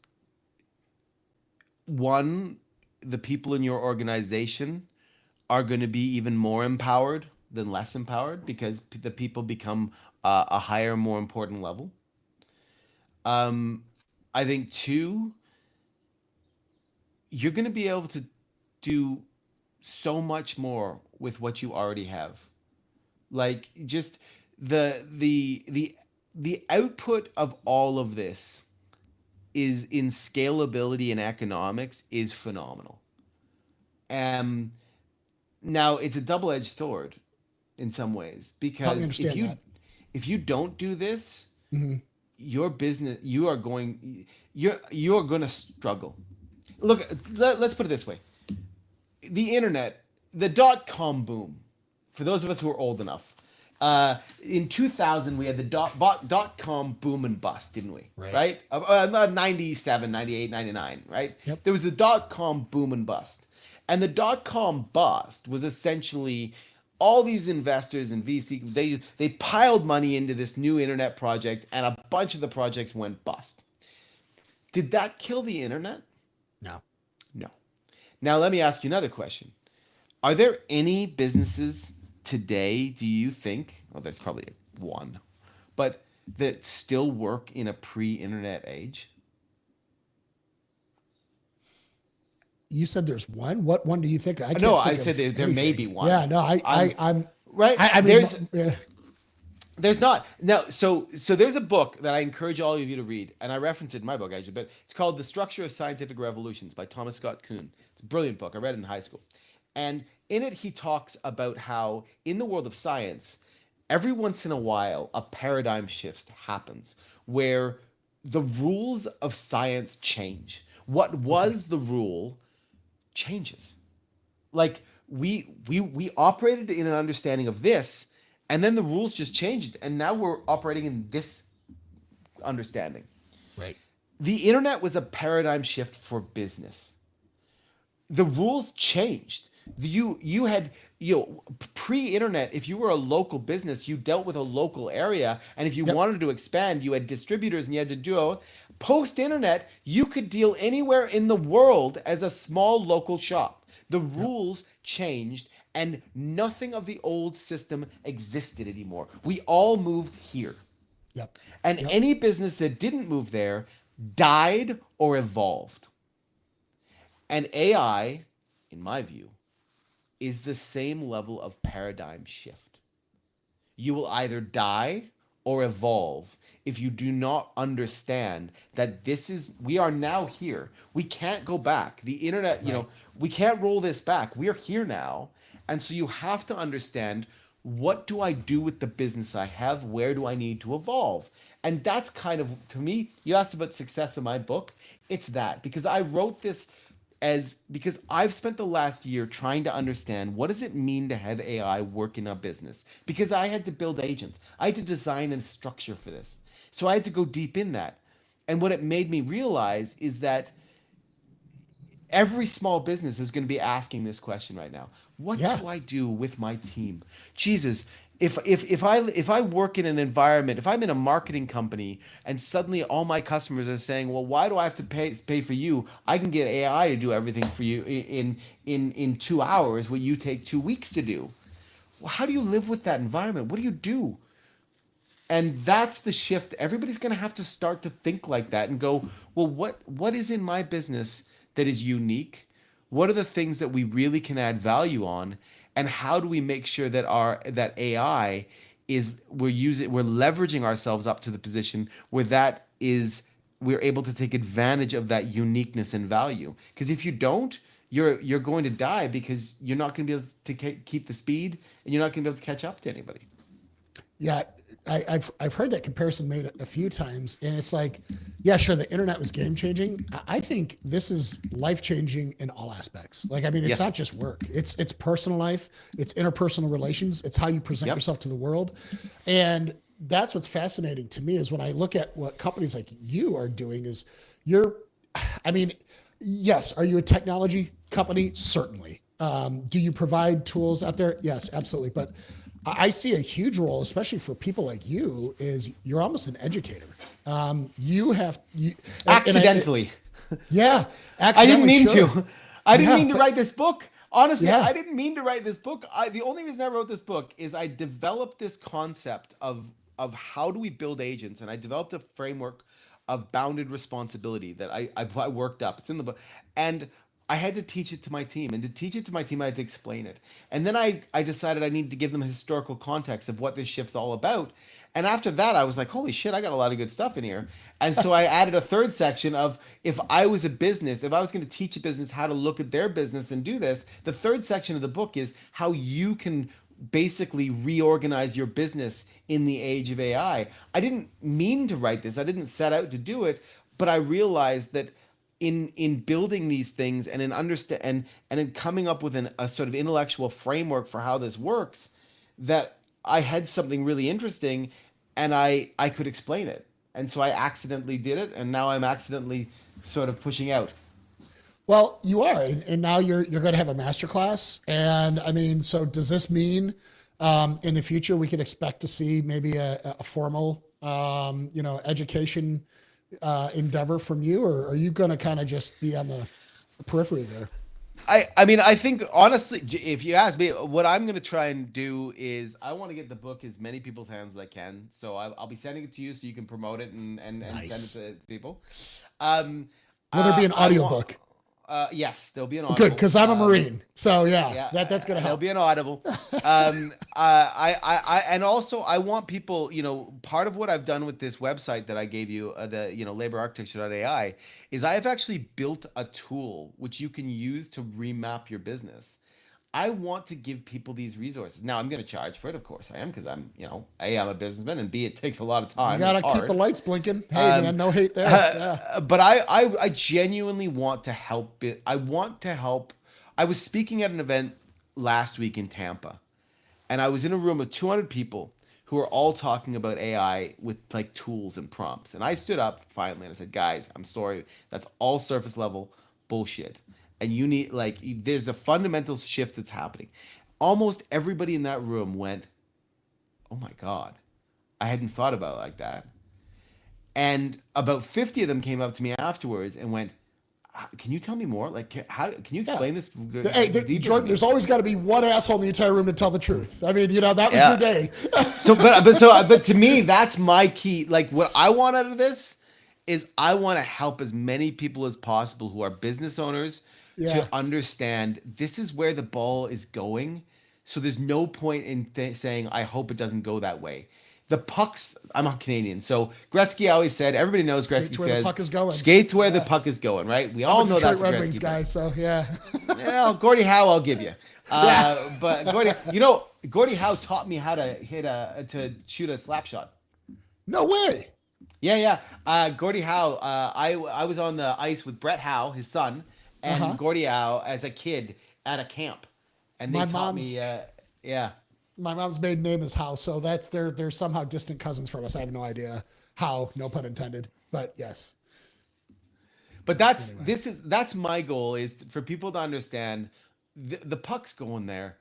one, the people in your organization are going to be even more empowered than less empowered, because the people become a higher, more important level. Um, I think, two, you're going to be able to do so much more with what you already have. Like, just the output of all of this is, in scalability and economics, is phenomenal. Um, Now it's a double-edged sword in some ways, Help me because understand that. if you don't do this, Hmm. your business, you're going to struggle. Look, let's put it this way: the internet, the dot-com boom. For those of us who are old enough, in 2000 we had the dot-com boom and bust, didn't we? Right. Right? 97, 98, 99. Right? Yep. There was the dot-com boom and bust. And the dot-com bust was essentially all these investors and VC, they piled money into this new internet project, and a bunch of the projects went bust. Did that kill the internet? No. No. Now let me ask you another question. Are there any businesses today, do you think, well, there's probably one, but that still work in a pre-internet age? You said there's one. What one do you think? I No, can't I think said of there may be anything. one. Yeah, no, I'm I'm, right. I mean, There's not. Now, so there's a book that I encourage all of you to read, and I reference it in my book actually, but it's called The Structure of Scientific Revolutions by Thomas Scott Kuhn. It's a brilliant book. I read it in high school. And in it he talks about how, in the world of science, every once in a while a paradigm shift happens where the rules of science change. What okay, was the rule changes. Like, we operated in an understanding of this, and then the rules just changed, and now we're operating in this understanding. right. The internet was a paradigm shift for business. The rules changed. You had, pre-internet, if you were a local business, you dealt with a local area, and if you Yep, wanted to expand, you had distributors and you had to do. Post-internet, you could deal anywhere in the world as a small local shop. The yep, rules changed, and nothing of the old system existed anymore. We all moved here. yep, And yep. any business that didn't move there died or evolved. And AI, in my view, is the same level of paradigm shift. You will either die or evolve if you do not understand that we are now here. We can't go back. The internet, Right. we can't roll this back. We are here now. And so you have to understand, what do I do with the business I have? Where do I need to evolve? And that's kind of, to me, you asked about success in my book. It's that, because I wrote this because I've spent the last year trying to understand, what does it mean to have AI work in a business? Because I had to build agents. I had to design a structure for this. So I had to go deep in that. And what it made me realize is that every small business is going to be asking this question right now. What Yeah. do I do with my team? Jesus, if I work in an environment, if I'm in a marketing company and suddenly all my customers are saying, "Well, why do I have to pay for you? I can get AI to do everything for you in 2 hours what you take 2 weeks to do." Well, how do you live with that environment? What do you do? And that's the shift. Everybody's going to have to start to think like that and go, well, what is in my business that is unique? What are the things that we really can add value on? And how do we make sure that that AI we're leveraging ourselves up to the position where we're able to take advantage of that uniqueness and value? Because if you don't, you're going to die, because you're not going to be able to keep the speed, and you're not going to be able to catch up to anybody. Yeah, I've heard that comparison made a few times, and it's like, yeah, sure, the internet was game changing. I think this is life changing in all aspects. Like, I mean, it's Yes. not just work; it's personal life, it's interpersonal relations, it's how you present Yep. yourself to the world, and that's what's fascinating to me is when I look at what companies like you are doing. Is you're, I mean, yes, are you a technology company? Certainly. Do you provide tools out there? Yes, absolutely. But I see a huge role, especially for people like you, is you're almost an educator. You have you Accidentally. yeah, I didn't accidentally, mean sure. to. I didn't Yeah, mean to write this book. Honestly, yeah, I didn't mean to write this book. The only reason I wrote this book is I developed this concept of how do we build agents, and I developed a framework of bounded responsibility that I worked up. It's in the book, and I had to teach it to my team, and to teach it to my team, I had to explain it. And then I decided I needed to give them a historical context of what this shift's all about. And after that, I was like, holy shit, I got a lot of good stuff in here. And so I added a third section of, if I was a business, if I was going to teach a business how to look at their business and do this, the third section of the book is how you can basically reorganize your business in the age of AI. I didn't mean to write this. I didn't set out to do it, but I realized that in building these things, and in understand and in coming up with a sort of intellectual framework for how this works, that I had something really interesting, and I could explain it. And so I accidentally did it, and now I'm accidentally sort of pushing out. well, you are, and now you're going to have a master class. And I mean, so does this mean in the future we can expect to see maybe a formal, education endeavor from you, or are you going to kind of just be on the periphery there? I mean, I think honestly, if you ask me, what I'm going to try and do is I want to get the book as many people's hands as I can. So I'll be sending it to you so you can promote it and Nice. send it to people. Um, Will there be an I want, audiobook? yes, there'll be an Good, audible. because I'm a Marine. So yeah, Yeah, that's going to there'll help. be an audible. And also I want people, part of what I've done with this website that I gave you, laborarchitecture.ai, is I have actually built a tool which you can use to remap your business. I want to give people these resources. Now I'm going to charge for it, of course I am, because A, I'm a businessman, and B, it takes a lot of You time. got It's to keep the hard. lights blinking. Hey, Um, man, no hate there. Yeah. but I genuinely want to help it. I want to help. I was speaking at an event last week in Tampa, and I was in a room of 200 people who were all talking about AI with like tools and prompts. And I stood up finally and I said, guys, I'm sorry. That's all surface level bullshit. And you need, like, there's a fundamental shift that's happening. Almost everybody in that room went, oh my God, I hadn't thought about it like that. And about 50 of them came up to me afterwards and went, can you tell me more? Like, can you Yeah. explain this Hey, deeper to Jordan, me? there's always got to be one asshole in the entire room to tell the truth. I mean, that was your Yeah. day. But to me, that's my key. Like, what I want out of this is I want to help as many people as possible who are business owners to Yeah. understand this is where the ball is going. So there's no point in saying, I hope it doesn't go that way. the pucks. I'm a Canadian, so Gretzky always said. Everybody knows Skate Gretzky to where the says, puck is going. "Skate to where the Yeah. puck is going." Right? We I'm a all know Detroit that's a Red Gretzky Wings thing. guy, so yeah. Well, Gordie Howe, I'll give you. Yeah. But Gordie Howe taught me how to to shoot a slap shot. No way. Yeah, yeah. Gordie Howe. I was on the ice with Brett Howe, his son, and Uh-huh. Gordie Howe as a kid at a camp, and they My taught mom's me. Yeah. my mom's maiden name is Howe, so that's they're somehow distant cousins from us. I have no idea how, no pun intended. But yes. But Anyway. that's my goal is for people to understand the puck's going there,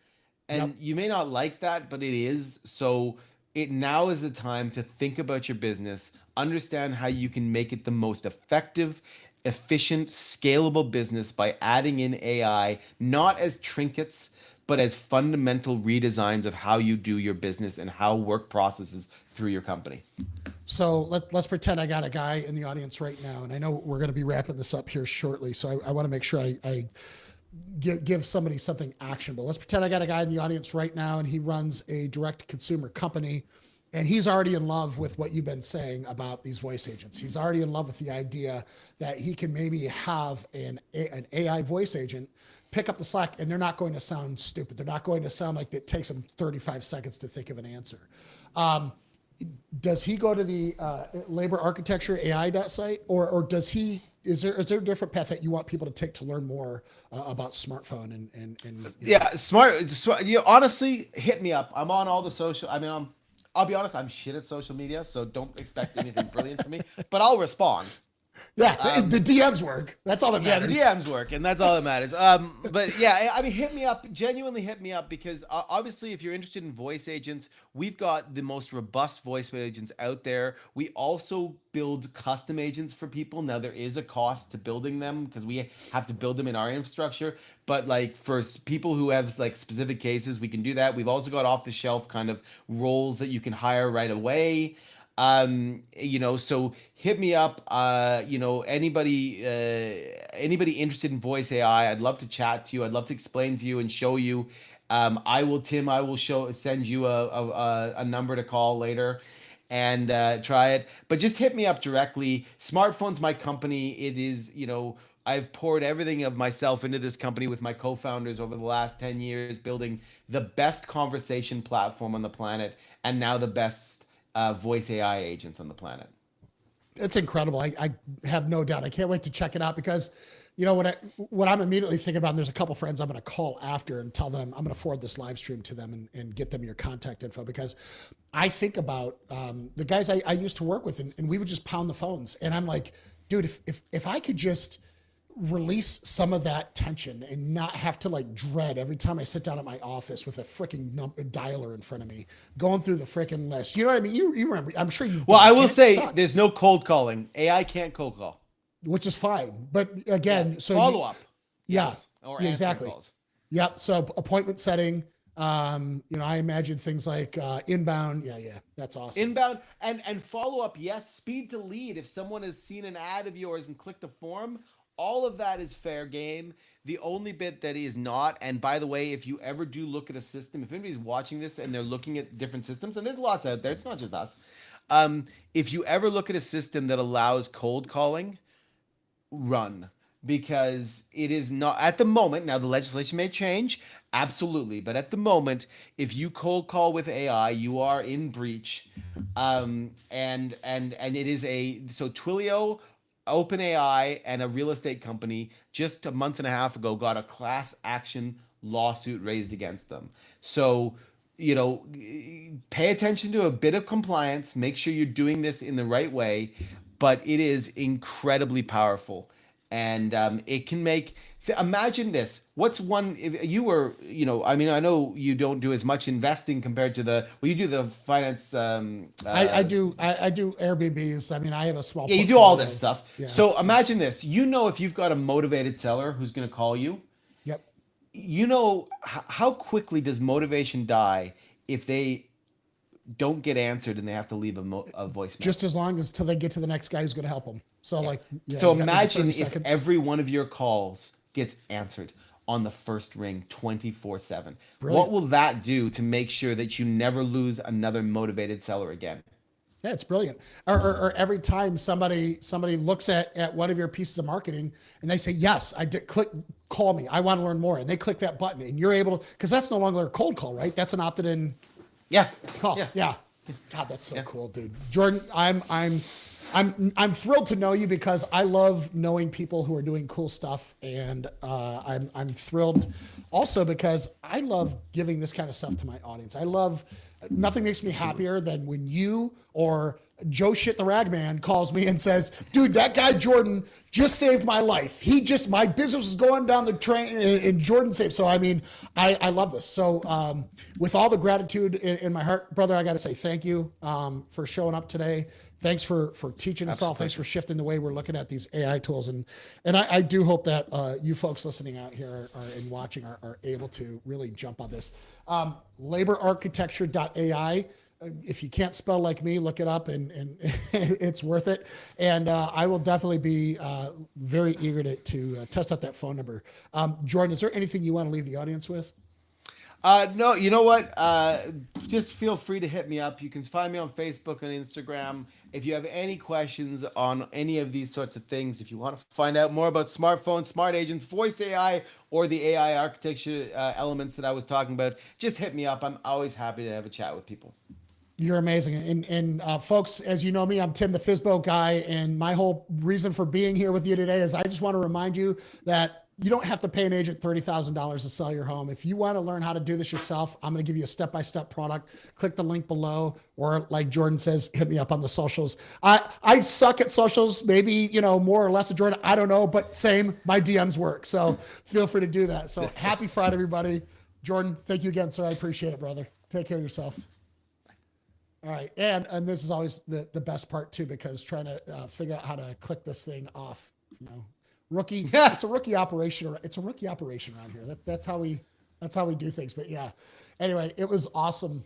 Yep. and you may not like that, but it is. So it now is the time to think about your business, understand how you can make it the most effective, efficient, scalable business by adding in AI, not as trinkets, but as fundamental redesigns of how you do your business and how work processes through your company. So let's pretend I got a guy in the audience right now, and I know we're going to be wrapping this up here shortly. So I want to make sure I give somebody something actionable. Let's pretend I got a guy in the audience right now, and he runs a direct consumer company, and he's already in love with what you've been saying about these voice agents. He's already in love with the idea that he can maybe have an AI voice agent pick up the slack, and they're not going to sound stupid. They're not going to sound like it takes them 35 seconds to think of an answer. Does he go to the labor architecture AI site, or does he? Is there a different path that you want people to take to learn more about smartphone and Yeah, smart. You honestly hit me up. I'm on all the social. I mean, I'll be honest. I'm shit at social media, so don't expect anything brilliant from me. But I'll respond. yeah, the DMs work. That's all that Yeah, the matters. DMs work, and that's all that matters. But yeah, I mean, hit me up. Genuinely hit me up because obviously, if you're interested in voice agents, we've got the most robust voice agents out there. We also build custom agents for people. Now there is a cost to building them because we have to build them in our infrastructure. But like for people who have like specific cases, we can do that. We've also got off the shelf kind of roles that you can hire right away. So hit me up. Anybody interested in voice AI, I'd love to chat to you. I'd love to explain to you and show you. I will send you a number to call later and try it. But just hit me up directly. Smartphone's my company. It is, I've poured everything of myself into this company with my co-founders over the last 10 years, building the best conversation platform on the planet and now the best voice AI agents on the planet. It's incredible. I have no doubt. I can't wait to check it out because, what I'm immediately thinking about, and there's a couple friends I'm going to call after and tell them I'm going to forward this live stream to them and get them your contact info because I think about the guys I used to work with and we would just pound the phones. And I'm like, dude, if I could just release some of that tension and not have to like dread every time I sit down at my office with a freaking dialer in front of me, going through the freaking list. You know what I mean? You remember? I'm sure you've. Well, Done I it, will and it say sucks, there's no cold calling. AI can't cold call. which is fine. But again, so Follow up. yeah, Yes. Or yeah, answering exactly. calls. Yep. So appointment setting. I imagine things like inbound. Yeah, that's awesome. Inbound and follow up. Yes. Speed to lead. If someone has seen an ad of yours and clicked a form, all of that is fair game. The only bit that is not, and by the way, if you ever do look at a system, if anybody's watching this and they're looking at different systems, and there's lots out there, it's not just us. If you ever look at a system that allows cold calling, run because it is not at the moment. Now the legislation may change, absolutely, but at the moment, if you cold call with AI, you are in breach. And it is Twilio, OpenAI, and a real estate company just a month and a half ago got a class action lawsuit raised against them. So pay attention to a bit of compliance. Make sure you're doing this in the right way, but it is incredibly powerful, and it can make. Imagine this. What's one? If you were, I mean, I know you don't do as much investing compared to you do the finance. I do. I do Airbnbs. I mean, I have a small. Yeah, you do all portfolio this of- stuff. Yeah. So imagine this. If you've got a motivated seller who's going to call you, Yep. how quickly does motivation die if they don't get answered and they have to leave a voicemail? Just as long as till they get to the next guy who's going to help them. So like. Yeah, So you got maybe imagine 30 if seconds. every one of your calls gets answered on the first ring 24/7. Brilliant. What will that do to make sure that you never lose another motivated seller again? Yeah, it's brilliant. Or every time somebody looks at one of your pieces of marketing and they say, yes, I did click, call me. I want to learn more. And they click that button and you're able to, because that's no longer a cold call, right? That's an opted in Yeah. call. Yeah. God, that's so cool, dude. Jordan, I'm thrilled to know you because I love knowing people who are doing cool stuff, and I'm thrilled also because I love giving this kind of stuff to my audience. I love nothing makes me happier than when you or Joe Shit the Ragman calls me and says, dude, that guy Jordan just saved my life. My business was going down the train and Jordan saved. So, I mean, I love this. So with all the gratitude in my heart, brother, I got to say thank you for showing up today. Thanks for teaching us all. Thanks for shifting the way we're looking at these AI tools. And I do hope that you folks listening out here and watching are able to really jump on this. Laborarchitecture.ai. If you can't spell like me, look it up and it's worth it. And I will definitely be very eager to test out that phone number. Jordan, is there anything you want to leave the audience with? No, you know what? Just feel free to hit me up. You can find me on Facebook and Instagram. If you have any questions on any of these sorts of things, if you want to find out more about smartphones, smart agents, voice AI, or the AI architecture elements that I was talking about, just hit me up. I'm always happy to have a chat with people. You're amazing. And folks, as you know me, I'm Tim the Fizbo guy. And my whole reason for being here with you today is I just want to remind you that you don't have to pay an agent $30,000 to sell your home. If you want to learn how to do this yourself, I'm going to give you a step-by-step product. Click the link below, or like Jordan says, hit me up on the socials. I suck at socials, maybe, more or less at Jordan. I don't know, but same, my DMs work. So feel free to do that. So happy Friday, everybody. Jordan, thank you again, sir. I appreciate it, brother. Take care of yourself. All right. And this is always the best part too, because trying to figure out how to click this thing off, rookie. It's a rookie operation. It's a rookie operation around here. That's how we do things. But yeah, anyway, it was awesome.